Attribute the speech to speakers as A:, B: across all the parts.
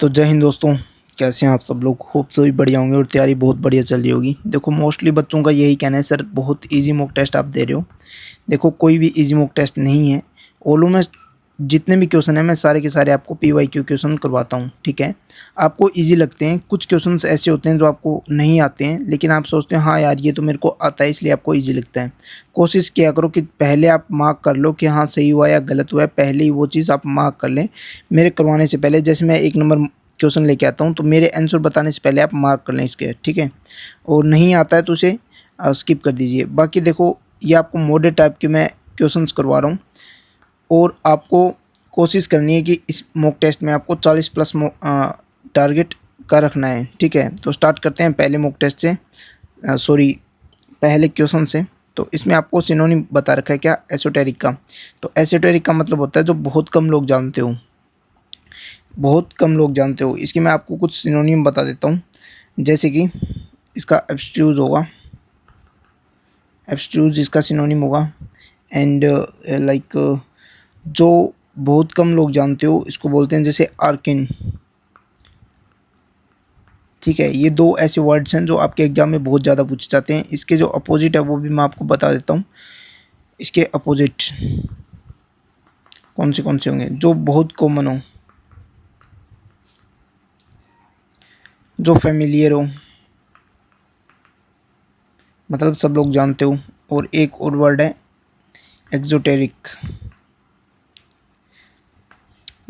A: तो जय हिंद दोस्तों, कैसे हैं आप सब लोग। होप सभी बढ़िया होंगे और तैयारी बहुत बढ़िया चल रही होगी। देखो मोस्टली बच्चों का यही कहना है, सर बहुत इजी मॉक टेस्ट आप दे रहे हो। देखो कोई भी इजी मॉक टेस्ट नहीं है। ओलो में जितने भी क्वेश्चन हैं मैं सारे के सारे आपको PYQ क्वेश्चन करवाता हूँ, ठीक है। आपको इजी लगते हैं, कुछ क्वेश्चन ऐसे होते हैं जो आपको नहीं आते हैं, लेकिन आप सोचते हैं हाँ यार ये तो मेरे को आता है इसलिए आपको ईजी लगता है। कोशिश किया करो कि पहले आप मार्क कर लो कि हाँ सही हुआ या गलत हुआ है, पहले ही वो चीज़ आप मार्क कर लें मेरे करवाने से पहले। जैसे मैं 1 नंबर क्वेश्चन लेके आता हूँ तो मेरे आंसर बताने से पहले आप मार्क कर लें इसके, ठीक है। और नहीं आता है तो उसे स्किप कर दीजिए। बाकी देखो ये आपको मॉडल टाइप के मैं क्वेश्चंस करवा रहा हूँ और आपको कोशिश करनी है कि इस मॉक टेस्ट में आपको 40 प्लस टारगेट का रखना है, ठीक है। तो स्टार्ट करते हैं पहले मॉक टेस्ट से, पहले क्वेश्चन से। तो इसमें आपको सिनोनिम बता रखा है क्या, एसोटेरिक का। तो एसोटेरिक का मतलब होता है जो बहुत कम लोग जानते हो, बहुत कम लोग जानते हो। इसके मैं आपको कुछ सिनोनिम बता देता हूँ। जैसे कि इसका एब्स्ट्रूज होगा, एब्स्ट्रूज इसका सिनोनिम होगा। एंड लाइक जो बहुत कम लोग जानते हो इसको बोलते हैं जैसे आर्किन, ठीक है। ये 2 ऐसे वर्ड्स हैं जो आपके एग्जाम में बहुत ज़्यादा पूछे जाते हैं। इसके जो अपोजिट है वो भी मैं आपको बता देता हूँ। इसके अपोजिट कौन से होंगे जो बहुत कॉमन हो, जो फेमिलियर हो, मतलब सब लोग जानते हो। और एक और वर्ड है एक्सोटेरिक,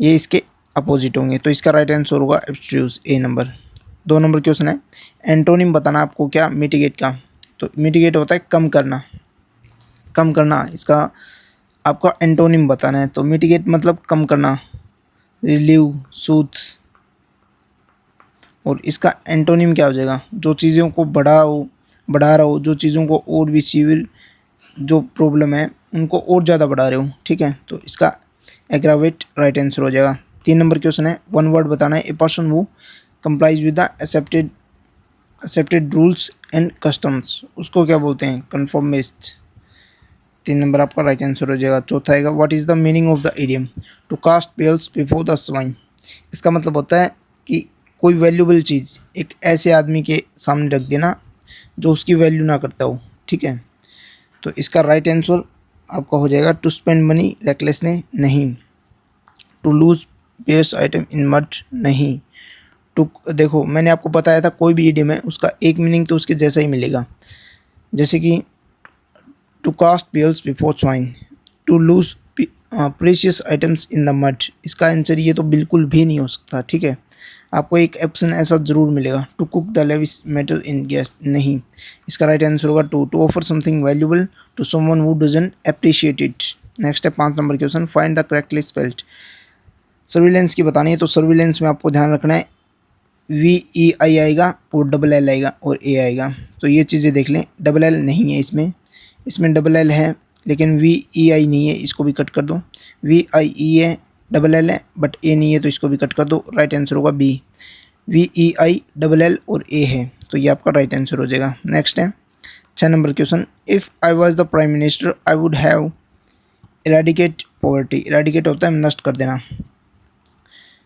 A: ये इसके अपोजिट होंगे। तो इसका राइट आंसर होगा एब्स्ट्रूज, ए नंबर। 2 नंबर क्वेश्चन है, एंटोनिम बताना आपको क्या, मिटिगेट का। तो मिटिगेट होता है कम करना, कम करना। इसका आपका एंटोनिम बताना है। तो मिटिगेट मतलब कम करना, रिलीव, सूथ। और इसका एंटोनिम क्या हो जाएगा, जो चीज़ों को बढ़ा रहा हो, जो चीज़ों को और भी सीवियर जो प्रॉब्लम है उनको और ज़्यादा बढ़ा रहे हो, ठीक है। तो इसका एग्रावेट राइट आंसर हो जाएगा। 3 नंबर क्वेश्चन है, 1 वर्ड बताना है। A person who complies with the accepted rules and customs, उसको क्या बोलते हैं, कन्फर्मिस्ट। 3 नंबर आपका राइट आंसर हो जाएगा। चौथा आएगा, what is the meaning of the idiom to cast pearls before the swine. इसका मतलब होता है कि कोई वैल्यूबल चीज़ एक ऐसे आदमी के सामने रख देना जो उसकी वैल्यू ना करता हो, ठीक है। तो इसका राइट आंसर आपका हो जाएगा टू स्पेंड मनी रेकलेसली, नहीं। To lose pairs item in mud, नहीं। टू, देखो मैंने आपको बताया था कोई भी इडियम है उसका एक मीनिंग तो उसके जैसा ही मिलेगा। जैसे कि to cast pearls before swine, to lose precious items in the mud, इसका आंसर ये तो बिल्कुल भी नहीं हो सकता, ठीक है। आपको एक ऑप्शन ऐसा ज़रूर मिलेगा, to cook the lavish metal in gas, नहीं। इसका राइट आंसर होगा to offer something valuable to someone who doesn't appreciate it. Next है 5 number question, find the correctly spelled. Surveillance की बतानी है। तो सर्विलेंस में आपको ध्यान रखना है VEI आएगा और LL आएगा और A आएगा। तो ये चीज़ें देख लें, LL नहीं है इसमें, इसमें LL है लेकिन VEI नहीं है, इसको भी कट कर दो। VIE है, LL है बट A नहीं है, तो इसको भी कट कर दो। राइट आंसर होगा B, VEI LL और A है, तो ये आपका राइट आंसर हो जाएगा। नेक्स्ट है 6 number question, if I was the prime minister I would have eradicate poverty. Eradicate होता है नष्ट कर देना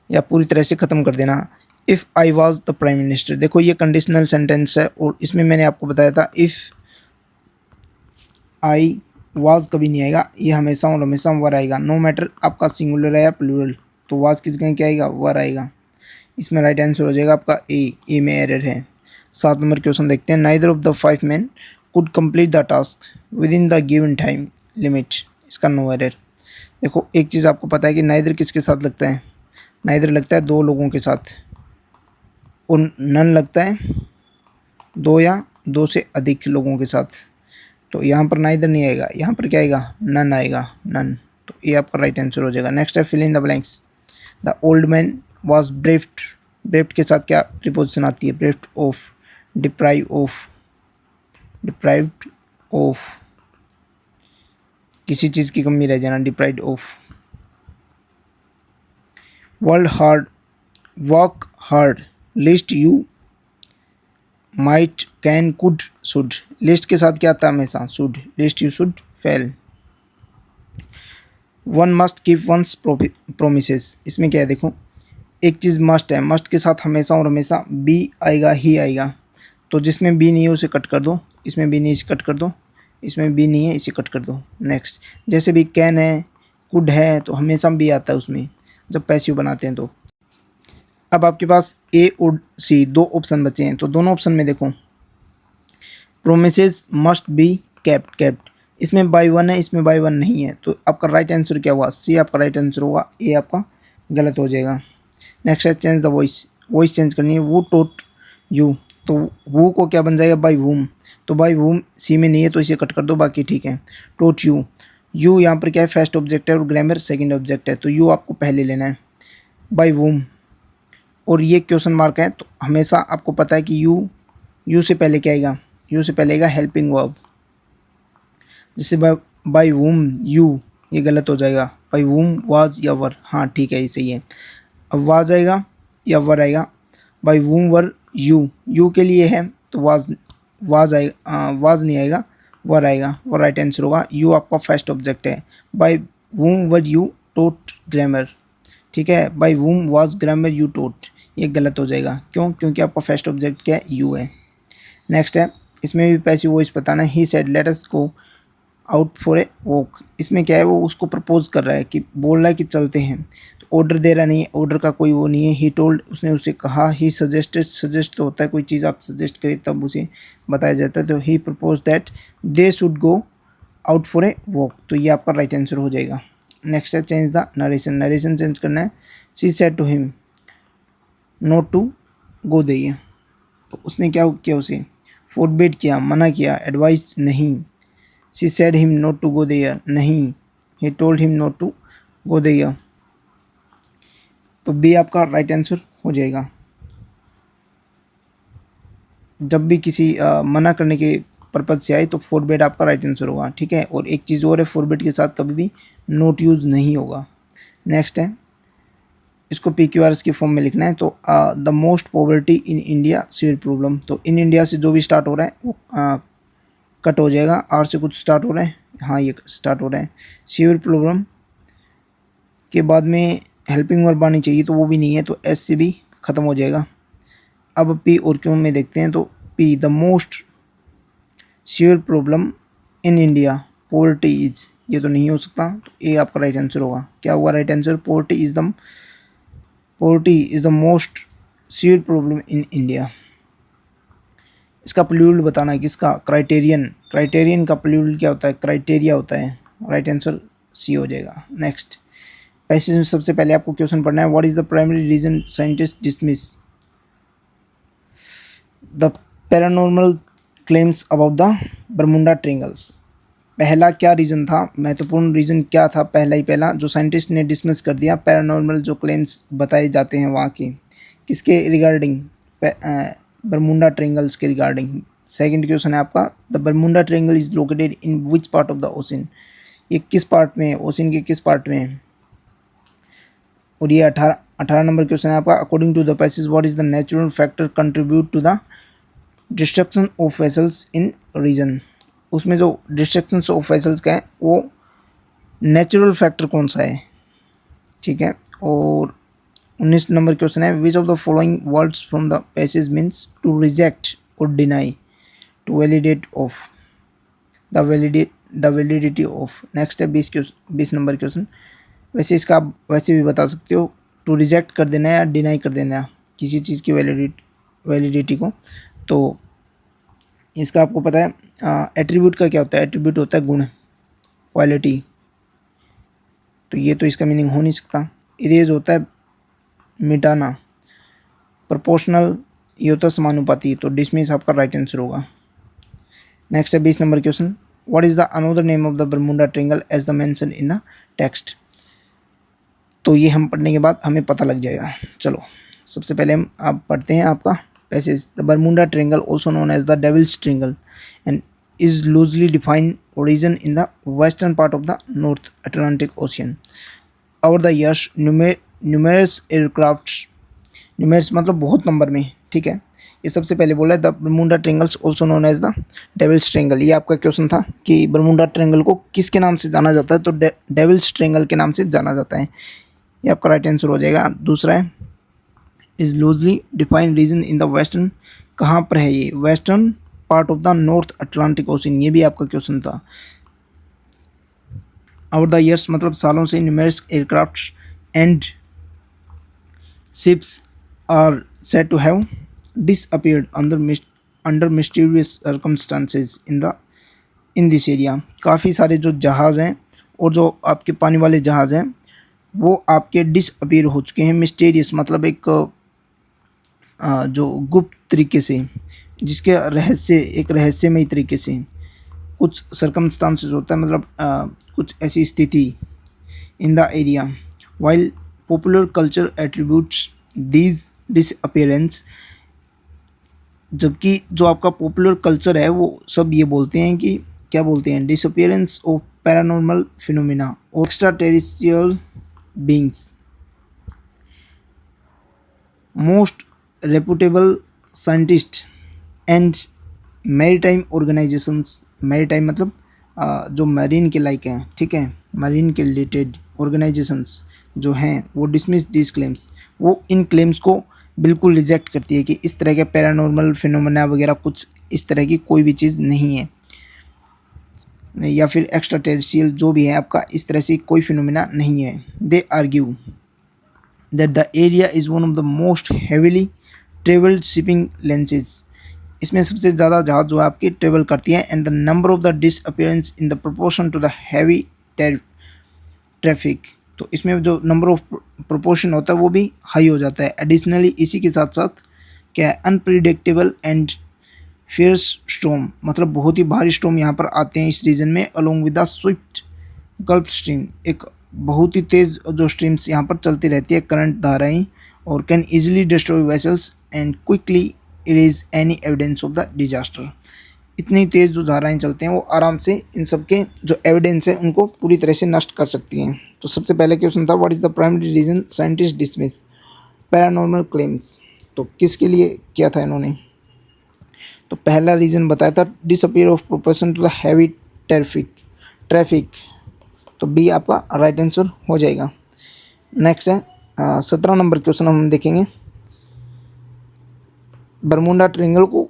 A: या पूरी तरह से ख़त्म कर देना। If I was the prime minister, देखो ये कंडीशनल सेंटेंस है और इसमें मैंने आपको बताया था इफ़ आई वाज कभी नहीं आएगा, ये हमेशा और हमेशा वर आएगा, नो मैटर आपका सिंगुलर है या प्लूरल। तो वाज किस जगह क्या आएगा, वर आएगा। इसमें राइट आंसर हो जाएगा आपका ए में एरर है। 7 नंबर क्वेश्चन देखते हैं, neither of the 5 men could complete the task with in the given time limit, इसका नो एरर। देखो एक चीज़ आपको पता है कि नाइदर किसके साथ लगता है, नाइदर लगता है 2 लोगों के साथ और नन लगता है 2 या 2 से अधिक लोगों के साथ। तो यहाँ पर नाइदर नहीं आएगा, यहाँ पर क्या आएगा, नन आएगा, नन। तो ये आपका राइट आंसर हो जाएगा। नेक्स्ट है fill in the blanks. The old man was bereft, bereft के साथ क्या प्रीपोजिशन आती है, bereft of, deprive of, deprived of, किसी चीज़ की कमी रह जाना, deprived of. World hard, work hard, lest you might, can, could, should. Lest के साथ क्या आता है हमेशा, should, lest you should fail. One must keep one's promises, इसमें क्या है देखो, एक चीज़ मस्ट है, मस्ट के साथ हमेशा और हमेशा बी आएगा ही आएगा। तो जिसमें बी नहीं है उसे कट कर दो, इसमें बी नहीं इसे कट कर दो, इसमें बी नहीं है इसे कट कर दो। नेक्स्ट, जैसे भी कैन है, कुड है, तो हमेशा बी आता है उसमें जब पैसिव बनाते हैं तो। अब आपके पास ए और सी दो ऑप्शन बचे हैं, तो दोनों ऑप्शन में देखो promises must be kept, kept इसमें बाई वन है, इसमें बाई वन नहीं है, तो आपका राइट आंसर क्या हुआ? सी आपका राइट आंसर होगा, ए आपका गलत हो जाएगा। नेक्स्ट है change the voice, voice change करनी है। वो टोट यू, तो वो को क्या बन जाएगा? बाई वूम, तो बाई वूम सी में नहीं है तो इसे कट कर दो, बाकी ठीक है। टोट यू, यू यहाँ पर क्या है? फर्स्ट ऑब्जेक्ट है और ग्रामर सेकंड ऑब्जेक्ट है, तो यू आपको पहले लेना है। बाई वूम और ये क्वेश्चन मार्क है, तो हमेशा आपको पता है कि यू से पहले क्या आएगा? यू से पहले आएगा हेल्पिंग वर्ब, जैसे बाई वूम यू, ये गलत हो जाएगा। बाई वूम वाज या वर, हाँ ठीक है ये सही है। अब वाज आएगा या वर आएगा? बाई वूम वर यू के लिए है तो वाज आएगा, वाज नहीं आएगा, वर आएगा, वो राइट आंसर होगा। यू आपका फर्स्ट ऑब्जेक्ट है। By whom were you taught grammar, ठीक है। By whom was grammar you taught, ये गलत हो जाएगा। क्यों? क्योंकि आपका फर्स्ट ऑब्जेक्ट क्या है? यू है। नेक्स्ट है, इसमें भी पैसिव वॉइस बताना है। He said let us go out for a walk, इसमें क्या है? वो उसको प्रपोज कर रहा है, कि बोल रहा है कि चलते हैं, तो ऑर्डर दे रहा नहीं है, ऑर्डर का कोई वो नहीं है। ही टोल्ड, उसने उसे कहा। ही सजेस्टेड, सजेस्ट तो होता है कोई चीज़ आप सजेस्ट करें तब उसे बताया जाता है, तो he propose that they should go out for a walk, तो ये आपका राइट आंसर हो जाएगा। नेक्स्ट है change the narration, narration change करना है। She said to him not to go there, तो उसने क्या किया? उसे फोरबिड किया, मना किया। एडवाइस नहीं। She said him not to go there, नहीं। He told him not to go there, तो बी आपका राइट आंसर हो जाएगा। जब भी किसी मना करने के पर्पज से आए तो फोरबिड आपका राइट आंसर होगा, ठीक है। और एक चीज़ और है, फोरबिड के साथ कभी भी नोट यूज नहीं होगा। नेक्स्ट है, इसको PQRS की फॉर्म में लिखना है। तो the most poverty in India severe problem, तो इन इंडिया से जो भी स्टार्ट हो रहा है वो कट हो जाएगा। आर से कुछ स्टार्ट हो रहा है, हाँ ये स्टार्ट हो रहा है। सीवियर प्रॉब्लम के बाद में हेल्पिंग वर्ब आनी चाहिए, तो वो भी नहीं है, तो एस से भी ख़त्म हो जाएगा। अब पी और क्यों में देखते हैं, तो P the most severe problem in India poverty is, ये तो नहीं हो सकता, तो ए आपका राइट आंसर होगा। क्या होगा right answer? Poverty is the most severe problem in India. इसका प्लूरल बताना है, किसका? क्राइटेरियन, क्राइटेरियन का प्लूरल क्या होता है? क्राइटेरिया होता है। राइट आंसर सी हो जाएगा। नेक्स्ट पैसेज में सबसे पहले आपको क्वेश्चन पढ़ना है। What is the primary reason scientist dismiss the paranormal claims about the Bermuda triangles? पहला क्या रीज़न था, महत्वपूर्ण रीज़न क्या था? पहला जो साइंटिस्ट ने डिसमिस कर दिया पैरानॉर्मल जो क्लेम्स बताए जाते हैं वहाँ के, किसके रिगार्डिंग? बरमुंडा ट्रायंगल्स के रिगार्डिंग। सेकंड क्वेश्चन है आपका, the Bermuda triangle is located in which part of the ocean, ये किस पार्ट में है? ओशन के किस पार्ट में है? और ये 18 नंबर क्वेश्चन है आपका, according to the passage what is the natural factor contribute to the destruction of vessels in region? उसमें जो डिस्ट्रक्शन ऑफ वेसल्स का है वो नेचुरल फैक्टर कौन सा है, ठीक है। और 19 नंबर क्वेश्चन है, which of the following words from the passage means to reject और deny, to validate of, the validity of. Next है 20 नंबर क्वेश्चन, वैसे इसका आप वैसे भी बता सकते हो, टू रिजेक्ट कर देना या डिनाई कर देना किसी चीज़ की वैलिडिटी को। तो इसका आपको पता है एट्रीब्यूट का क्या होता है? एट्रीब्यूट होता है गुण, क्वालिटी, तो ये तो इसका मीनिंग हो नहीं सकता। इरेज होता है मिटाना, प्रोपोर्शनल ये होता है समानुपाती, तो डिसमिस आपका राइट आंसर होगा। नेक्स्ट है 20 number question, what is the another name of the Bermuda triangle as the mention in the text? तो ये हम पढ़ने के बाद हमें पता लग जाएगा। चलो सबसे पहले हम आप पढ़ते हैं आपका passage. The Bermuda triangle also known as the devil's triangle and is loosely defined origin in the western part of the North Atlantic Ocean. Over the years, numerous aircrafts, numerous मतलब बहुत नंबर में, ठीक है। ये सबसे पहले बोला है the Bermuda triangles also known as the devil's triangle. ये आपका क्वेश्चन था कि बरमुंडा ट्रायंगल को किसके नाम से जाना जाता है, तो डेविल्स ट्रायंगल के नाम से जाना जाता है। ये आपका राइट आंसर हो जाएगा। दूसरा है is loosely defined region in the western, कहाँ पर है ये, western part of the North Atlantic Ocean, ये भी आपका क्वेश्चन था। ओवर द ईयर्स मतलब सालों से, numerous aircraft and ships are said to have disappeared under mysterious circumstances in this area, काफ़ी सारे जो जहाज़ हैं और जो आपके पानी वाले जहाज़ हैं वो आपके डिसअपीयर हो चुके हैं। मिस्टीरियस मतलब एक जो गुप्त तरीके से, जिसके एक रहस्यमय तरीके से, कुछ सर्कमस्टांसेस होता है मतलब कुछ ऐसी स्थिति in the area, while popular culture attributes these disappearance, जबकि जो आपका पॉपुलर कल्चर है वो सब ये बोलते हैं कि क्या बोलते हैं, डिसअपीयरेंस ऑफ पैरानॉर्मल फिनोमिना और extra terrestrial beings. Most reputable scientist and maritime organisations, maritime मतलब जो मरीन के लाइक हैं, ठीक है, मरीन के रिलेटेड ऑर्गेनाइजेशंस जो हैं वो डिसमिस दिस क्लेम्स, वो इन क्लेम्स को बिल्कुल रिजेक्ट करती है कि इस तरह के पैरानॉर्मल फिनोमेना वगैरह कुछ इस तरह की कोई भी चीज़ नहीं है, या फिर एक्स्ट्रा टेरिस्ट्रियल जो भी है आपका, इस तरह से कोई फिनोमेना नहीं है। दे argue that the area is one of the most heavily travelled shipping lenses, इसमें सबसे ज़्यादा जहाज जो है आपकी ट्रेवल करती है, and the number of the disappearance in the proportion to the heavy traffic, तो इसमें जो नंबर ऑफ प्रोपोर्शन होता है वो भी हाई हो जाता है। एडिशनली इसी के साथ साथ क्या है, अनप्रिडिक्टेबल एंड फियर्स स्टॉर्म, मतलब बहुत ही भारी स्टॉर्म यहाँ पर आते हैं इस रीजन में, along with the Swift gulf stream, एक बहुत ही तेज़ जो स्ट्रीम्स यहाँ पर चलती रहती है, करंट धाराएं, और can easily destroy vessels and quickly erase any evidence of the disaster, इतनी तेज़ जो धाराएं चलते हैं वो आराम से इन सब के जो एविडेंस है उनको पूरी तरह से नष्ट कर सकती हैं। तो सबसे पहले क्वेश्चन था, what is the primary reason scientist dismiss paranormal claims, तो किसके लिए किया था इन्होंने, तो पहला रीज़न बताया था disappear of proportion to the heavy traffic, तो बी आपका राइट आंसर हो जाएगा। नेक्स्ट है 17 नंबर क्वेश्चन हम देखेंगे, बरमुडा ट्रायंगल को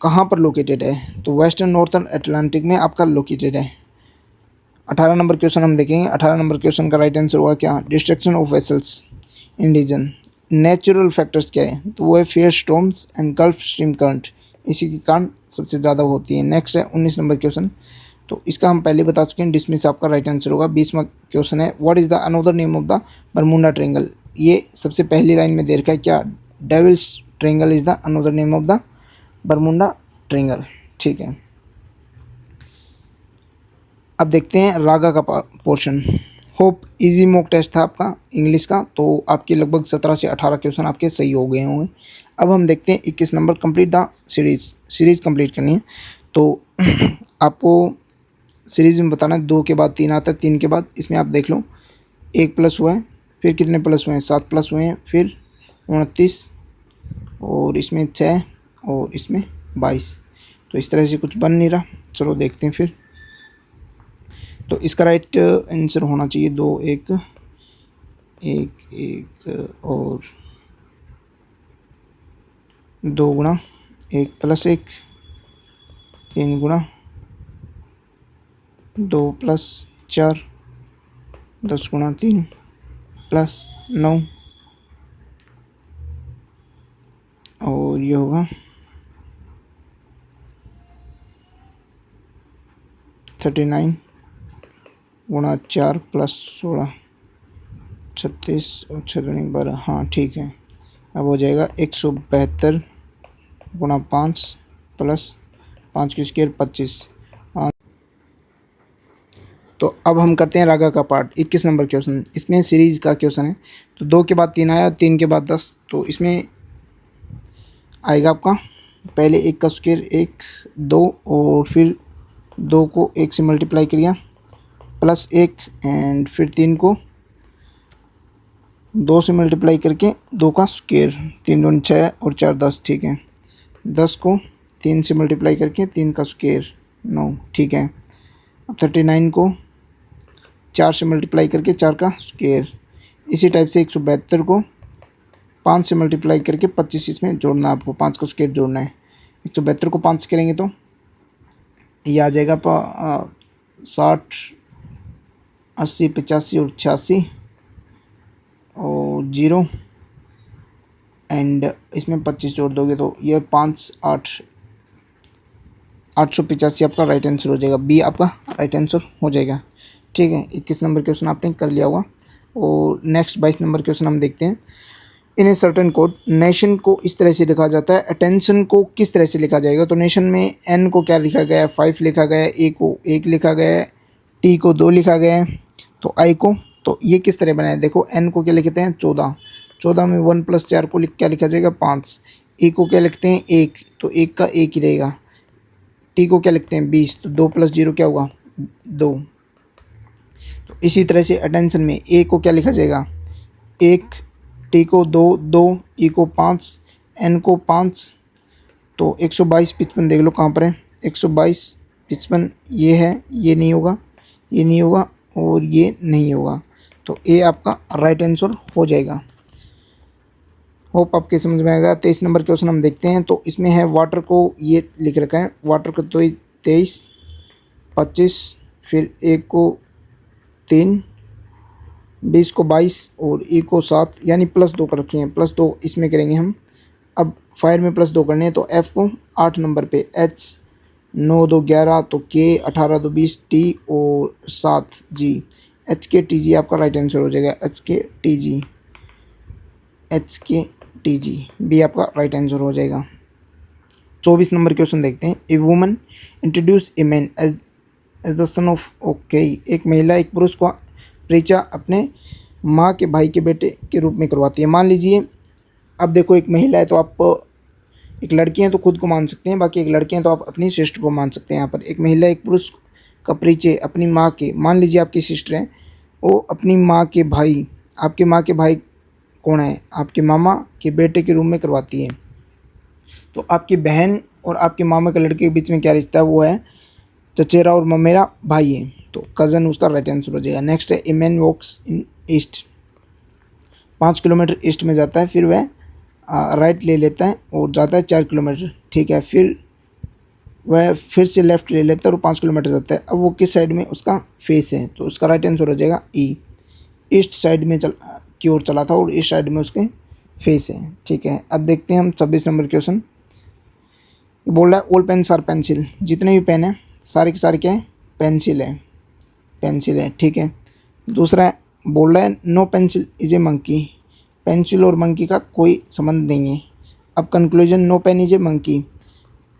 A: कहाँ पर लोकेटेड है, तो वेस्टर्न नॉर्थर्न अटलांटिक में आपका लोकेटेड है। 18 नंबर क्वेश्चन हम देखेंगे, 18 नंबर क्वेश्चन का राइट आंसर हुआ क्या, destruction of vessels in region, natural factors क्या है, तो वो है fear storms and Gulf stream current, इसी के कारण सबसे ज़्यादा होती है। नेक्स्ट है 19 नंबर क्वेश्चन, तो इसका हम पहले बता चुके हैं, डिसमिस आपका राइट आंसर होगा। 20वां क्वेश्चन है, what is the another name of the Bermuda triangle, ये सबसे पहली लाइन में दे रखा है क्या, devil's triangle is the another name of the Bermuda triangle, ठीक है। अब देखते हैं रागा का portion. Hope easy mock test था आपका इंग्लिश का, तो आपके लगभग 17 से 18 क्वेश्चन आपके सही हो गए होंगे। अब हम देखते हैं 21 number, complete the series complete करनी है, तो आपको सीरीज़ में बताना है 2 के बाद 3 आता है, 3 के बाद इसमें आप देख लो 1 प्लस हुआ है, फिर कितने प्लस हुए हैं, 7 प्लस हुए हैं, फिर 29, और इसमें 6, और इसमें 22, तो इस तरह से कुछ बन नहीं रहा। चलो देखते हैं फिर, तो इसका राइट आंसर होना चाहिए 2 1 1 1 और 2 गुणा 1 प्लस 1, 3 गुणा 2 प्लस 4, 10 गुणा 3 प्लस 9, और ये होगा 39 गुणा 4 प्लस 16, 36 और 6 दूनी 12, हाँ ठीक है। अब हो जाएगा 172 गुणा 5 प्लस 5 की स्क्वायर 25। तो अब हम करते हैं रागा का पार्ट। 21 नंबर क्वेश्चन, इसमें सीरीज़ का क्वेश्चन है, तो 2 के बाद 3 आया, 3 के बाद 10, तो इसमें आएगा आपका पहले 1 का स्क्वायर 1 2, और फिर 2 को 1 से मल्टीप्लाई करिए प्लस 1, एंड फिर 3 को 2 से मल्टीप्लाई करके 2 का स्क्वायर, 3 दूनी 6 और 4 10, ठीक है। 10 को 3 से मल्टीप्लाई करके 3 का स्क्वायर 9, ठीक है। अब 39 को 4 से मल्टीप्लाई करके 4 का स्क्वायर, इसी टाइप से 172 को 5 से मल्टीप्लाई करके 25 इसमें जोड़ना है आपको, 5 को स्क्वायर जोड़ना है। 172 को 5 से करेंगे तो ये आ जाएगा 60, 80, 85 और 86 और 0 एंड इसमें 25 जोड़ दोगे तो ये 5, 8, 885 आपका राइट आंसर हो जाएगा। बी आपका राइट आंसर हो जाएगा। ठीक है, 21 नंबर क्वेश्चन आपने कर लिया होगा। और नेक्स्ट 22 नंबर क्वेश्चन हम देखते हैं। इन ए सर्टेन कोड नेशन को इस तरह से लिखा जाता है, अटेंशन को किस तरह से लिखा जाएगा। तो नेशन में एन को क्या लिखा गया है, 5 लिखा गया है, ए को 1 लिखा गया है, टी को 2 लिखा गया है, तो आई को, तो ये किस तरह बनाए। देखो एन को क्या लिखते हैं 14, 14 में 1 + 4 को क्या लिखा जाएगा 5। ए को क्या लिखते हैं 1, तो 1 का 1 ही रहेगा। टी को क्या लिखते हैं 20, तो 2 + 0 क्या होगा 2। तो इसी तरह से अटेंशन में ए को क्या लिखा जाएगा 1, टी को 2, 2, ई को 5, एन को 5, तो 122, 55 देख लो कहाँ पर है 122, 55 ये है, ये नहीं होगा, ये नहीं होगा और ये नहीं होगा, तो ए आपका राइट आंसर हो जाएगा। होप आपके समझ में आएगा। 23 नंबर क्वेश्चन हम देखते हैं। तो इसमें है वाटर को ये लिख रखा है, वाटर को तो 23, 25, फिर एक को 3, 20 को 22 और ई को 7, यानी +2 कर रखे हैं। +2 इसमें करेंगे हम। अब फायर में +2 करने हैं तो एफ़ को 8 नंबर पे एच, 9 2 11, तो के 18 2 20, टी और 7 जी। एच के टी जी आपका राइट आंसर हो जाएगा। H K T G, H K T G B आपका राइट आंसर हो जाएगा। 24 नंबर क्वेश्चन देखते हैं। A woman introduce a man as the son of, okay, एक महिला एक पुरुष को परिचय अपने माँ के भाई के बेटे के रूप में करवाती है। मान लीजिए अब देखो एक महिला है तो आप, एक लड़की है तो खुद को मान सकते हैं, बाकी एक लड़के हैं तो आप अपनी सिस्टर को मान सकते हैं। यहाँ पर एक महिला एक पुरुष का परिचय अपनी माँ के, मान लीजिए आपकी सिस्टर है, वो अपनी माँ के भाई, आपके माँ के भाई कौन है, आपके मामा के बेटे के रूप में करवाती है। तो आपकी बहन और आपके मामा के लड़के के बीच में क्या रिश्ता है, वो है चचेरा और ममेरा भाई है, तो कज़न उसका राइट आंसर हो जाएगा। नेक्स्ट है a man walks in east, 5 kilometre east में जाता है, फिर वह राइट ले लेता है और जाता है 4 किलोमीटर, ठीक है, फिर वह फिर से लेफ़्ट ले लेता है और 5 किलोमीटर जाता है। अब वो किस साइड में उसका फेस है, तो उसका राइट आंसर हो जाएगा ई, ईस्ट साइड में की ओर चला था और इस साइड में उसके फेस है, ठीक है। अब देखते हैं हम 26 नंबर क्वेश्चन। बोल रहा है ऑल पेन्स आर पेंसिल, जितने भी पेन हैं सारे के सारे क्या है पेंसिल है, पेंसिल है, ठीक है। दूसरा बोल रहा है no pencil is a monkey, pencil और मंकी का कोई संबंध नहीं है। अब conclusion no pen is a monkey,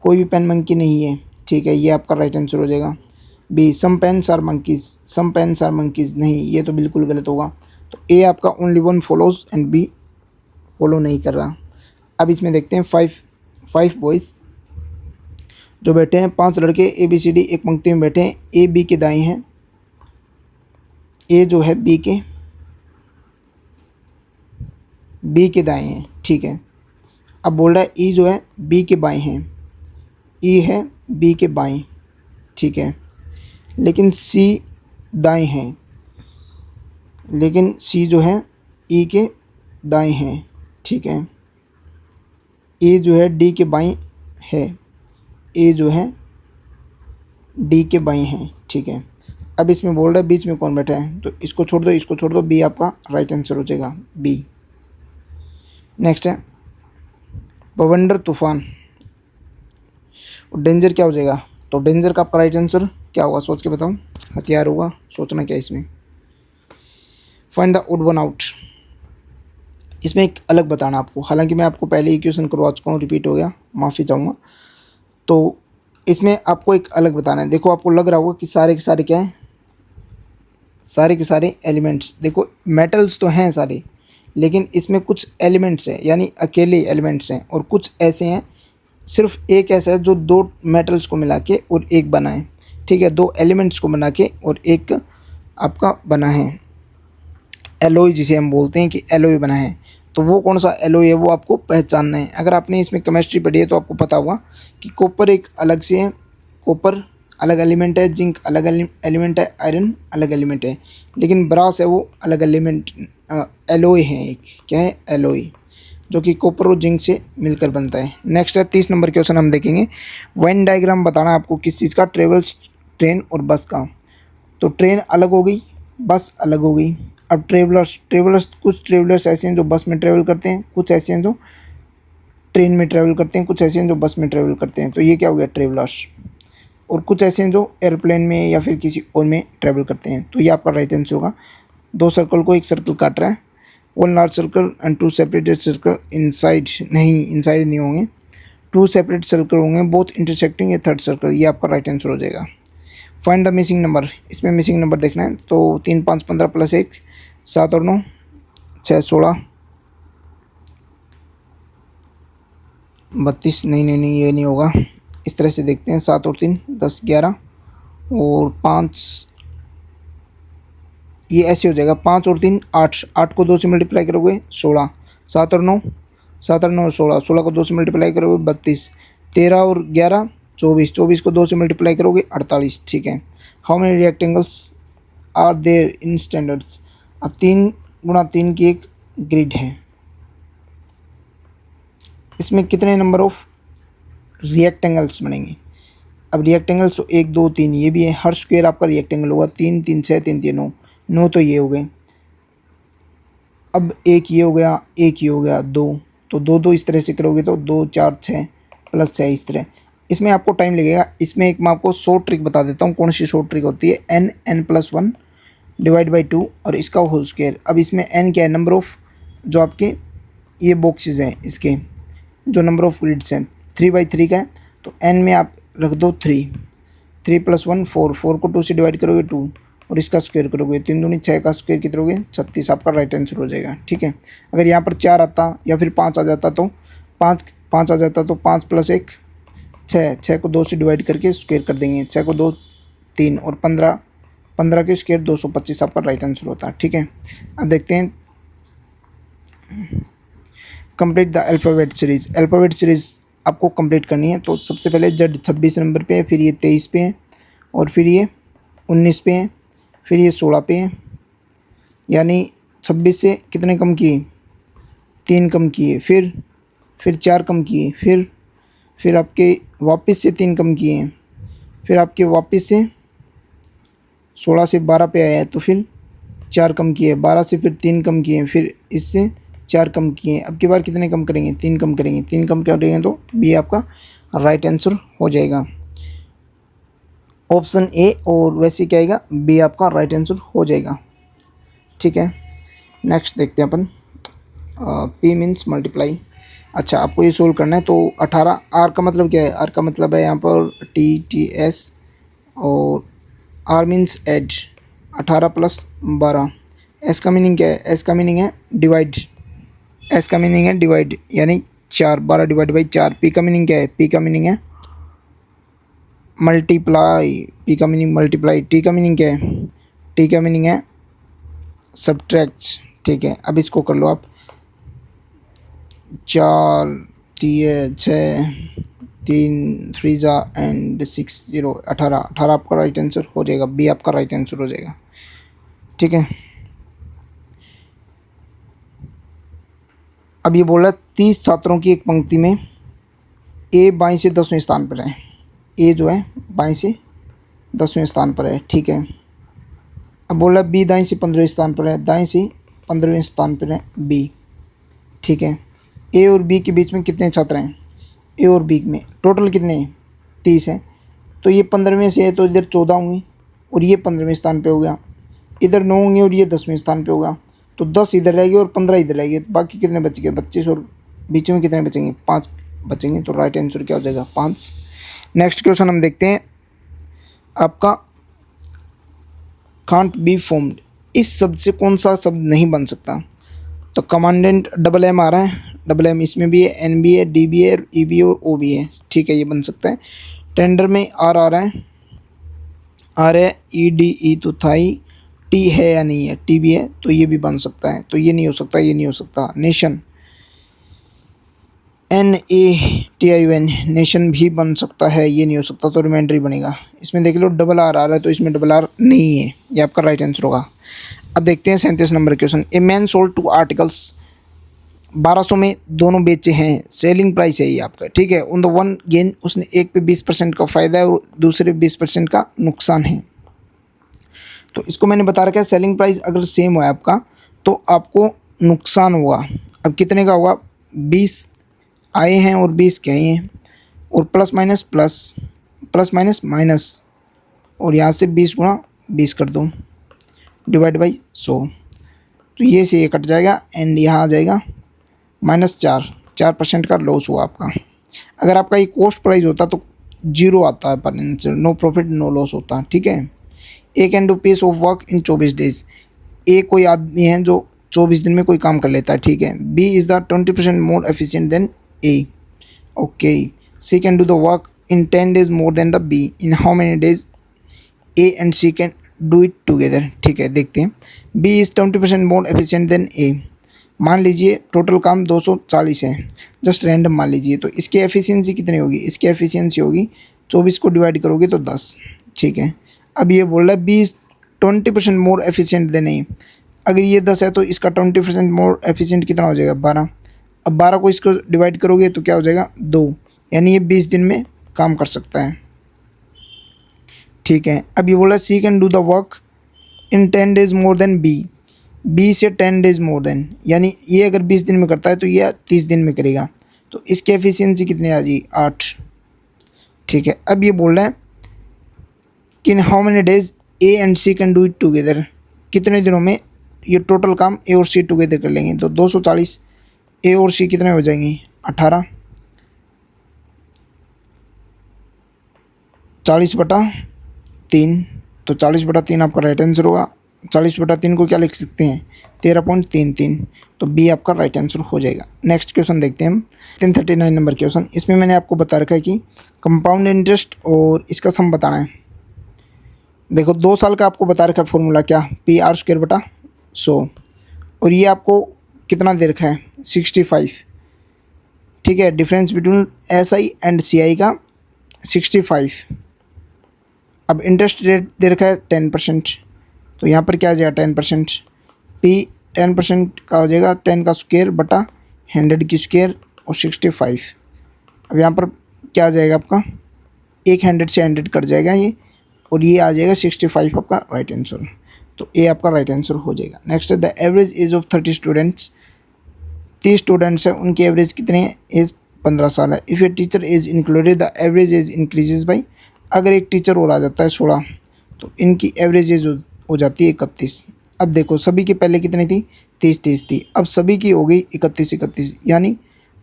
A: कोई भी पेन मंकी नहीं है, ठीक है, ये आपका राइट आंसर हो जाएगा। B some pens are monkeys, some pens are monkeys, नहीं, ये तो बिल्कुल गलत होगा। तो ए आपका only one follows and B follow नहीं कर रहा। अब इसमें देखते हैं 5 बॉयज़ जो बैठे हैं, 5 लड़के ABCD एक पंक्ति में बैठे हैं, ए बी के दाएं हैं, ए जो है बी के दाएं हैं, ठीक है। अब बोल रहा है ई जो है बी के बाएं हैं, ई है बी के बाएं, ठीक है, लेकिन सी दाएं हैं, लेकिन सी जो है ई के दाएं हैं, ठीक है। ए जो है डी के बाएं है, ए जो है डी के बाएं हैं, ठीक है। अब इसमें बोल रहा है बीच में कौन बैठा है, तो इसको छोड़ दो, इसको छोड़ दो, बी आपका राइट आंसर हो जाएगा, बी। नेक्स्ट है बवंडर तूफान, और डेंजर क्या हो जाएगा, तो डेंजर का आपका राइट आंसर क्या होगा, सोच के बताऊं, हथियार होगा, सोचना क्या इसमें। Find the odd one out, इसमें एक अलग बताना आपको, हालांकि मैं आपको पहले ही क्वेश्चन करवा चुका हूँ, रिपीट हो गया, माफ़ी चाहूँगा। तो इसमें आपको एक अलग बताना है। देखो आपको लग रहा होगा कि सारे के सारे क्या हैं, सारे के सारे एलिमेंट्स, देखो मेटल्स तो हैं सारे, लेकिन इसमें कुछ एलिमेंट्स हैं, यानी अकेले एलिमेंट्स हैं, और कुछ ऐसे हैं सिर्फ एक ऐसा है जो 2 मेटल्स को मिला के और एक बना है, ठीक है, 2 एलिमेंट्स को बना के और एक आपका बना है एलॉय, जिसे हम बोलते हैं कि एलॉय बना है। तो वो कौन सा एलॉय है वो आपको पहचानना है। अगर आपने इसमें केमिस्ट्री पढ़ी है तो आपको पता होगा कि कॉपर एक अलग से है, कॉपर अलग एलिमेंट है, जिंक अलग एलिमेंट है, आयरन अलग एलिमेंट है, लेकिन ब्रास है वो अलग एलिमेंट, एलॉय है एक, क्या है एलॉय। जो कि कॉपर और जिंक से मिलकर बनता है। नेक्स्ट है 30 नंबर क्वेश्चन हम देखेंगे। वेन डायग्राम बताना है आपको किस चीज़ का, ट्रेवल्स, ट्रेन और बस का। तो ट्रेन अलग हो गई, बस अलग हो गई। अब ट्रेवलर्स, ट्रेवलर्स कुछ ट्रेवलर्स ऐसे हैं जो बस में ट्रेवल करते हैं, कुछ ऐसे हैं जो ट्रेन में ट्रेवल करते हैं, कुछ ऐसे हैं जो बस में ट्रेवल करते हैं। तो ये क्या हो गया, ट्रेवलर्स। और कुछ ऐसे हैं जो एयरप्लेन में या फिर किसी और में ट्रेवल करते हैं। तो ये आपका राइट आंसर होगा। दो सर्कल को एक सर्कल काट रहा है, one large circle and to separated circle inside, नहीं इनसाइड नहीं होंगे, टू सेपरेट सर्कल होंगे, बोथ इंटरसेक्टिंग ए थर्ड सर्कल। ये आपका राइट आंसर हो जाएगा। फाइंड द मिसिंग नंबर, इसमें मिसिंग नंबर देखना है। तो 3 5 15 प्लस 1 7 और 9 6 16 32, नहीं नहीं नहीं ये नहीं होगा। इस तरह से देखते हैं, 7 और 3 10 11 और 5, ये ऐसे हो जाएगा। 5 और 3 8, 8 को 2 से मल्टीप्लाई करोगे 16, 7 और 9 7 और 9 16, 16 को 2 से मल्टीप्लाई करोगे 32, 13 और 11 24, 24 को 2 से मल्टीप्लाई करोगे 48। ठीक है। How many rectangles are there in standards. अब 3 गुणा 3 की एक ग्रिड है, इसमें कितने नंबर ऑफ रिएक्टेंगल्स बनेंगे। अब रिएक्टेंगल्स तो 1 2 3 ये भी है, हर स्क्वायर आपका रिएक्टेंगल होगा। 3 3 6 3 3 9, 9 तो ये हो गए। अब एक ये हो गया, एक ये हो गया, 2, तो 2 2 इस तरह से करोगे तो 2 4 6 प्लस 6 इस तरह। इसमें आपको टाइम लगेगा। इसमें एक मैं आपको शॉर्ट ट्रिक बता देता हूँ, कौन सी शॉर्ट ट्रिक होती है। n n+1 डिवाइड बाई 2 और इसका होल स्क्वायर। अब इसमें n क्या है, नंबर ऑफ जो आपके ये बॉक्सेस हैं, इसके जो नंबर ऑफ ग्रिड्स हैं 3/3 का है। तो n में आप रख दो 3, 3 + 1 4, 4 को 2 से डिवाइड करोगे 2 और इसका स्क्वायर करोगे 3 दूनी 6 का स्क्वायर कितना करोगे 36। आपका राइट आंसर हो जाएगा। ठीक है। अगर यहाँ पर 4 आता या फिर 5 आ जाता तो 5 आ जाता तो 5 + 1 6, 6 को 2 से डिवाइड करके स्क्वायर कर देंगे, 6 को 2 3 और 15, 15 के स्क्वायर 225 आपका राइट आंसर होता है। ठीक है। अब देखते हैं complete the alphabet series. Alphabet series आपको कंप्लीट करनी है। तो सबसे पहले Z 26 नंबर पे है, फिर ये 23 पे है और फिर ये 19 पे है, फिर ये 16 पे है। यानी 26 से कितने कम किए, 3 कम किए, फिर 4 कम किए, फिर आपके वापस से 3 कम किए, फिर आपके वापस से 16 से 12 पे आया है तो फिर 4 कम किए, 12 से फिर 3 कम किए, फिर इससे 4 कम किए। अब की बार कितने कम करेंगे, 3 कम करेंगे, 3 कम करेंगे तो बी आपका राइट आंसर हो जाएगा। ऑप्शन ए और वैसे क्या आएगा, बी आपका राइट आंसर हो जाएगा। ठीक है। नेक्स्ट देखते हैं अपन, पी मीन्स मल्टीप्लाई। अच्छा, आपको ये सोल्व करना है। तो 18, आर का मतलब क्या है, आर का मतलब है यहाँ पर TTS और आर मीन्स एड, 18 + 12। एस का मीनिंग क्या है, एस का मीनिंग है डिवाइड, एस का मीनिंग है डिवाइड यानी 4, 12 डिवाइड बाई 4। पी का मीनिंग क्या है, पी का मीनिंग है मल्टीप्लाई, पी का मीनिंग मल्टीप्लाई। टी का मीनिंग क्या है, टी का मीनिंग है सब्ट्रैक्ट। ठीक है। अब इसको कर लो आप, 4 3 6 3 3 जा एंड 6 0 18, 18 आपका राइट आंसर हो जाएगा। बी आपका राइट आंसर हो जाएगा। ठीक है। अब ये बोल रहा है 30 छात्रों की एक पंक्ति में ए बाईं से 10वें स्थान पर है। ए जो है बाईं से 10वें स्थान पर है। ठीक है। अब बोल रहा है बी दाईं से 15वें स्थान पर है, दाईं से 15वें स्थान पर है बी। ठीक है। ए और बी के बीच में कितने छात्र हैं, ए और बी में टोटल कितने हैं, 30 हैं। तो ये 15वें से है तो इधर 14 होंगे और ये 15वें स्थान पे हो गया, इधर 9 होंगे और ये 10वें स्थान पे होगा। तो 10 इधर रहेगी और 15 इधर रहेगी, बाकी कितने बच गए 25 और बीच में कितने बचेंगे, 5 बचेंगे। तो राइट आंसर क्या हो जाएगा, 5। नेक्स्ट क्वेश्चन हम देखते हैं आपका, कांट बी फॉर्म्ड, इस शब्द से कौन सा शब्द नहीं बन सकता। तो कमांडेंट डबल एम आ रहा है, डबल एम इसमें भी है, एन भी है, डी भी है, ई भी और ओ भी है। ठीक है, ये बन सकता है। टेंडर में आर आ रहा है, आर है, ई डी ई तो था ही, टी है या नहीं है, टी भी है तो ये भी बन सकता है। तो ये नहीं हो सकता, ये नहीं हो सकता। नेशन, NATION, नेशन भी बन सकता है, ये नहीं हो सकता। तो रिमाइंडर ही बनेगा। इसमें देख लो डबल आर आ रहा है तो इसमें डबल आर नहीं है, ये आपका राइट आंसर होगा। अब देखते हैं 37 number question. A man sold 2 articles 1200 में दोनों बेचे हैं, सेलिंग प्राइस है ये आपका, ठीक है। उन द वन गेन, उसने एक पे 20% का फ़ायदा है और दूसरे 20% का नुकसान है। तो इसको मैंने बता रखा है, सेलिंग प्राइस अगर सेम है आपका तो आपको नुकसान होगा। अब कितने का होगा, 20 आए हैं और 20 गए हैं, और plus minus plus, plus minus minus, और यहाँ से 20 गुणा 20 कर दो डिवाइड बाई 100, तो ये से ये कट जाएगा एंड यहाँ आ जाएगा -4% का लॉस हुआ आपका। अगर आपका ये कॉस्ट प्राइस होता तो 0 आता है पर answer, no profit no loss होता, ठीक है। A can do piece of work in 24 days. A कोई आदमी है जो 24 दिन में कोई काम कर लेता है, ठीक है। B is the 20% more efficient than A, okay. C can do the work in 10 days more than the B, in how many days A and C can do it together, ठीक है। देखते हैं, B is 20% more efficient than A. मान लीजिए total काम 240 है, just random मान लीजिए, तो इसकी एफिशिएंसी कितनी होगी, इसकी एफिशिएंसी होगी 24 को डिवाइड करोगे तो 10, ठीक है। अब ये बोल रहा है B is 20% more efficient than A. अगर ये 10 है तो इसका 20% मोर एफिशिएंट कितना हो जाएगा, 12। अब 12 को इसको डिवाइड करोगे तो क्या हो जाएगा, 2, यानी ये 20 दिन में काम कर सकता है, ठीक है। अब ये बोला C can do the work in 10 days more than B, B से 10 डेज मोर देन, यानी ये अगर 20 दिन में करता है तो ये 30 दिन में करेगा, तो इसकी एफिशिएंसी कितनी आ जाएगी, 8, ठीक है। अब ये बोल रहा है कि in how many days A and C can do it together, कितने दिनों में ये टोटल काम ए और सी टुगेदर कर लेंगे, तो 240 ए और सी कितने हो जाएंगे, 18, 40/3, तो 40/3 आपका राइट आंसर होगा। 40/3 को क्या लिख सकते हैं, 13.33, तो बी आपका राइट आंसर हो जाएगा। नेक्स्ट क्वेश्चन देखते हैं हम, 1039 नंबर क्वेश्चन। इसमें मैंने आपको बता रखा है कि कंपाउंड इंटरेस्ट और इसका सम बताना है। देखो 2 साल का आपको बता रखा है फॉर्मूला, क्या, PR²/100, और ये आपको कितना दे रखा है, 65, ठीक है। Difference between SI and CI का 65। अब इंटरेस्ट रेट दे रखा है 10%, तो यहाँ पर क्या आ जाएगा 10%, P 10% का हो जाएगा 10 का स्क्वायर बटा 100 की स्क्वायर और 65। अब यहाँ पर क्या आ जाएगा आपका, 100 से 100 कट जाएगा ये, और ये आ जाएगा 65 आपका राइट आंसर, तो ए आपका राइट आंसर हो जाएगा। नेक्स्ट है the average age of 30 students, 30 students हैं, उनकी एवरेज कितनी है, एज 15 साल है। If a teacher age included the average age increases by, अगर एक टीचर और आ जाता है 16, तो इनकी एवरेज एज हो जाती है 31। अब देखो सभी की पहले कितनी थी, 30 थी, अब सभी की हो गई 31, यानी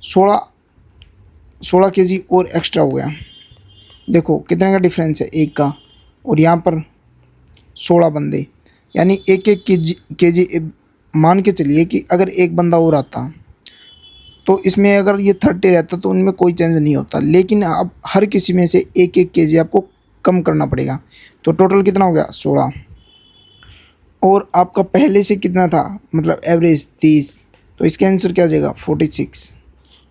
A: 16 kg और एक्स्ट्रा हो गया। देखो कितने का डिफरेंस है, 1 का, और यहाँ पर 16 बंदे, यानी 1 kg मान के चलिए कि अगर एक बंदा और आता तो इसमें अगर ये 30 रहता तो उनमें कोई चेंज नहीं होता, लेकिन अब हर किसी में से 1 kg आपको कम करना पड़ेगा, तो टोटल कितना हो गया 16, और आपका पहले से कितना था, मतलब एवरेज 30, तो इसका आंसर क्या आ जाएगा 46,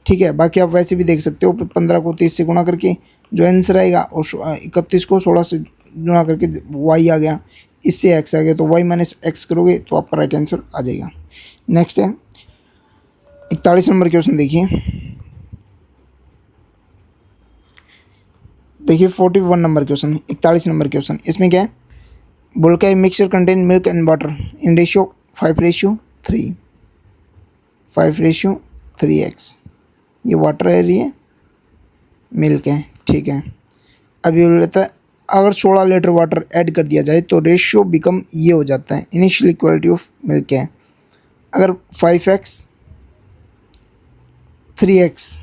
A: ठीक है। बाकी आप वैसे भी देख सकते हो, 15 को 30 से गुणा करके जो आंसर आएगा, और 31 को 16 से गुणा करके y आ गया, इससे x आ गया, तो y - x करोगे तो आपका राइट आंसर आ जाएगा। नेक्स्ट है 41 नंबर क्वेश्चन, देखिए 41 नंबर क्वेश्चन, 41 नंबर क्वेश्चन। इसमें क्या है, बोल के mixture contain milk and water in ratio 5:3, 5:3x, ये वाटर है, ये मिल्क है, ठीक है। अब ये लेता है अगर 16 लीटर वाटर ऐड कर दिया जाए तो रेशियो बिकम ये हो जाता है, इनिशियल इक्वलिटी ऑफ मिल्क है। अगर 5x 3x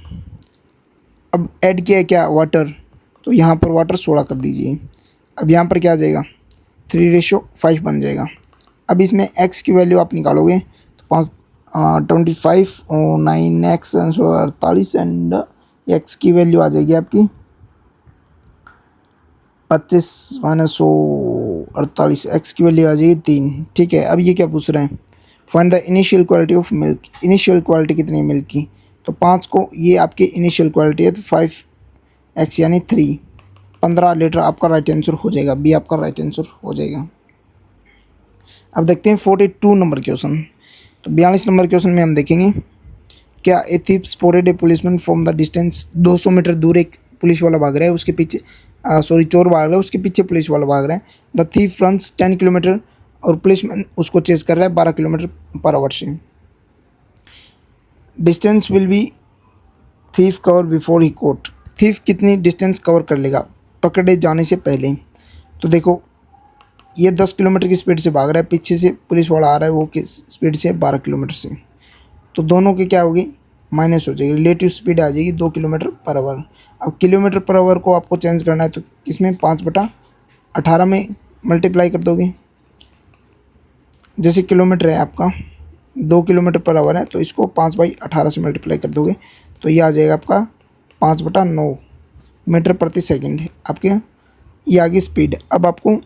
A: अब ऐड किया है क्या, वाटर, तो यहाँ पर वाटर 16 कर दीजिए। अब यहाँ पर क्या आ जाएगा, 3:5 बन जाएगा। अब इसमें x की वैल्यू आप निकालोगे तो 25 और 9x 48 एंड x की वैल्यू आ जाएगी आपकी 25 - 148, x की वैल्यू आ जाएगी 3, ठीक है। अब ये क्या पूछ रहे हैं, find the initial quality of milk, initial quality कितनी है मिल्क की, तो 5 को ये आपकी इनिशियल क्वालिटी है, तो 5x यानी 3, 15 लीटर आपका राइट आंसर हो जाएगा, बी आपका राइट आंसर हो जाएगा। अब देखते हैं 42 नंबर क्वेश्चन। तो 42 नंबर क्वेश्चन में हम देखेंगे क्या a thief spotted a policeman from the distance, 200 metre दूर एक पुलिस वाला भाग रहा है, उसके पीछे सॉरी चोर भाग रहा है, उसके पीछे पुलिस वाला भाग रहा है। द थीफ रन्स 10 किलोमीटर और पुलिसमैन उसको चेस कर रहा है 12 किलोमीटर पर आवर से। Distance will be thief cover before he caught, thief कितनी डिस्टेंस कवर कर लेगा पकड़े जाने से पहले। तो देखो ये 10 किलोमीटर की स्पीड से भाग रहा है, पीछे से पुलिस वाला आ रहा है वो किस स्पीड से 12 किलोमीटर से, तो दोनों के क्या होगी माइनस हो जाएगी, रिलेटिव स्पीड आ जाएगी 2 किलोमीटर पर आवर। अब किलोमीटर पर आवर को आपको चेंज करना है तो किसमें 5/18 में मल्टीप्लाई कर दोगे। जैसे किलोमीटर है आपका 2 किलोमीटर पर आवर है तो इसको 5/18 से मल्टीप्लाई कर दोगे तो ये आ जाएगा आपका 5/9 मीटर प्रति सेकंड है आपके। ये आ गई स्पीड। अब आपको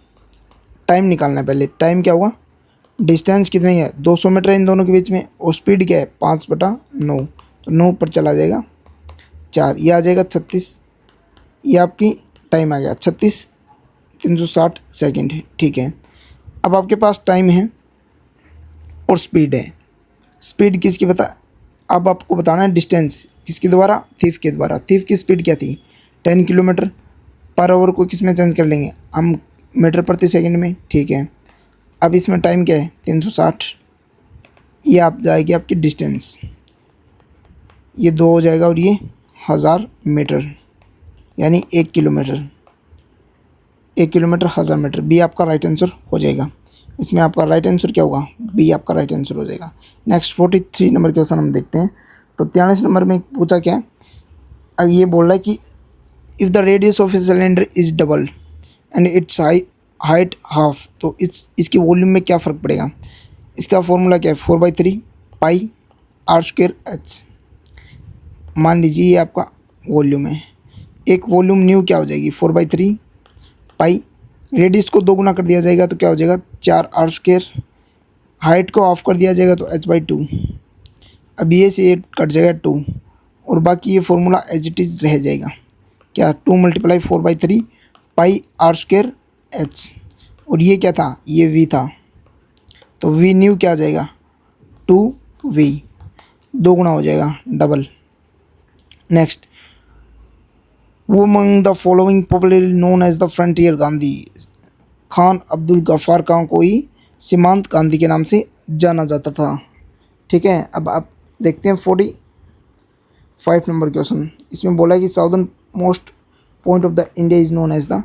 A: टाइम निकालना है, पहले टाइम क्या हुआ, डिस्टेंस कितनी है 200 मीटर इन दोनों के बीच में और स्पीड क्या है 5/9, तो 9 पर चला जाएगा 4, ये आ जाएगा 36, ये आपकी टाइम आ गया 36,360 सेकंड है। ठीक है, अब आपके पास टाइम है और स्पीड है। स्पीड किसकी बता, अब आपको बताना है डिस्टेंस किसके द्वारा, थीफ के द्वारा। थीफ की स्पीड क्या थी 10 किलोमीटर पर आवर को किस में चेंज कर लेंगे हम, मीटर प्रति सेकंड में। ठीक है, अब इसमें टाइम क्या है 360, ये आप जाएगी आपकी डिस्टेंस, ये 2 हो जाएगा और ये 1000 मीटर यानी 1 किलोमीटर, 1 किलोमीटर 1000 मीटर। बी आपका राइट आंसर हो जाएगा। इसमें आपका राइट आंसर क्या होगा, बी आपका राइट आंसर हो जाएगा। नेक्स्ट 43 नंबर क्वेश्चन हम देखते हैं। तो 43 नंबर में पूछा क्या है, अब ये बोल रहा है कि if the radius of a cylinder is double and it's height half, तो इसके वॉल्यूम में क्या फ़र्क पड़ेगा। इसका फॉर्मूला क्या है 4/3 पाई r² h। मान लीजिए ये आपका वॉल्यूम है, एक वॉल्यूम न्यू क्या हो जाएगी 4/3 पाई, रेडियस को 2 गुना कर दिया जाएगा तो क्या हो जाएगा 4r², हाइट को ऑफ कर दिया जाएगा तो h/2। अब ये से 8 कट जाएगा 2 और बाकी ये फॉर्मूला एज इट इज़ रह जाएगा, क्या 2 × 4/3 पाई r² h, और ये क्या था ये v था तो v न्यू क्या आ जाएगा 2v, 2 गुना हो जाएगा डबल। नेक्स्ट, वो among the following popularly known as the frontier Gandhi, Khan Abdul Ghaffar Khan को ही सीमांत गांधी के नाम से जाना जाता था। ठीक है, अब आप देखते हैं 45 नंबर क्वेश्चन। इसमें बोला है कि southern most point of the India is known as the,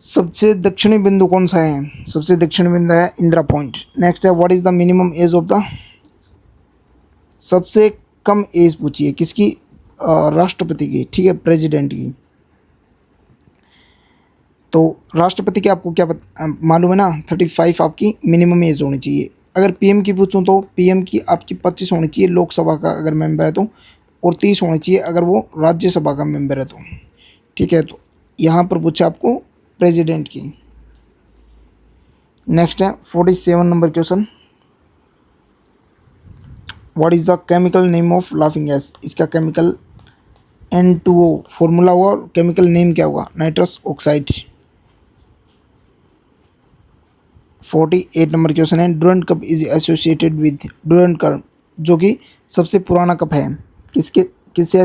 A: सबसे दक्षिणी बिंदु कौन सा है, सबसे दक्षिणी बिंदु है इंदिरा पॉइंट। नेक्स्ट है what is the minimum age of the, सबसे कम एज पूछी है किसकी, राष्ट्रपति की। ठीक है, प्रेसिडेंट की। तो राष्ट्रपति की आपको क्या मालूम है ना 35 आपकी मिनिमम एज होनी चाहिए। अगर पीएम की पूछूं तो पीएम की आपकी 25 होनी चाहिए लोकसभा का अगर मेंबर है तो, और 30 होनी चाहिए अगर वो राज्यसभा का मेंबर है तो। ठीक है, तो यहाँ पर पूछा आपको प्रेसिडेंट की। नेक्स्ट है 47 number question, what is the chemical name of laughing gas, इसका केमिकल N2O फॉर्मूला हुआ और केमिकल नेम क्या होगा नाइट्रस ऑक्साइड। 48 नंबर क्वेश्चन है Durand cup is associated with, Durand cup जो कि सबसे पुराना कप है किससे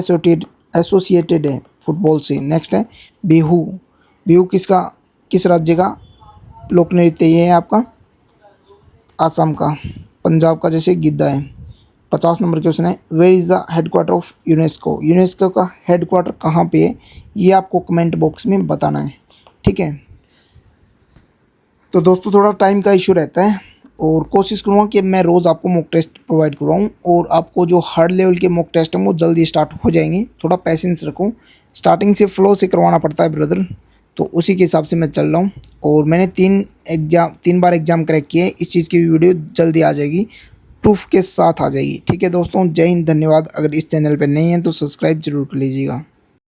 A: एसोसिएटेड है, फुटबॉल से। नेक्स्ट है बिहू, बिहू किस राज्य का लोक नृत्य, ये है आपका आसाम का, पंजाब का जैसे गिद्दा है। 50 नंबर क्वेश्चन है where is the headquarter of UNESCO, UNESCO का हेडक्वार्टर कहाँ पे है, ये आपको कमेंट बॉक्स में बताना है। ठीक है, तो दोस्तों थोड़ा टाइम का इशू रहता है और कोशिश करूँगा कि मैं रोज़ आपको मॉक टेस्ट प्रोवाइड करवाऊँ और आपको जो हार्ड लेवल के मॉक टेस्ट हैं वो जल्दी स्टार्ट हो जाएंगे। थोड़ा पेशेंस रखो, स्टार्टिंग से फ्लो से करवाना पड़ता है ब्रदर, तो उसी के हिसाब से मैं चल रहा हूँ। और मैंने 3 बार एग्ज़ाम क्रैक किए, इस चीज़ की वीडियो जल्दी आ जाएगी, प्रूफ के साथ आ जाएगी। ठीक है दोस्तों, जय हिंद, धन्यवाद। अगर इस चैनल पर नहीं है तो सब्सक्राइब जरूर कर लीजिएगा।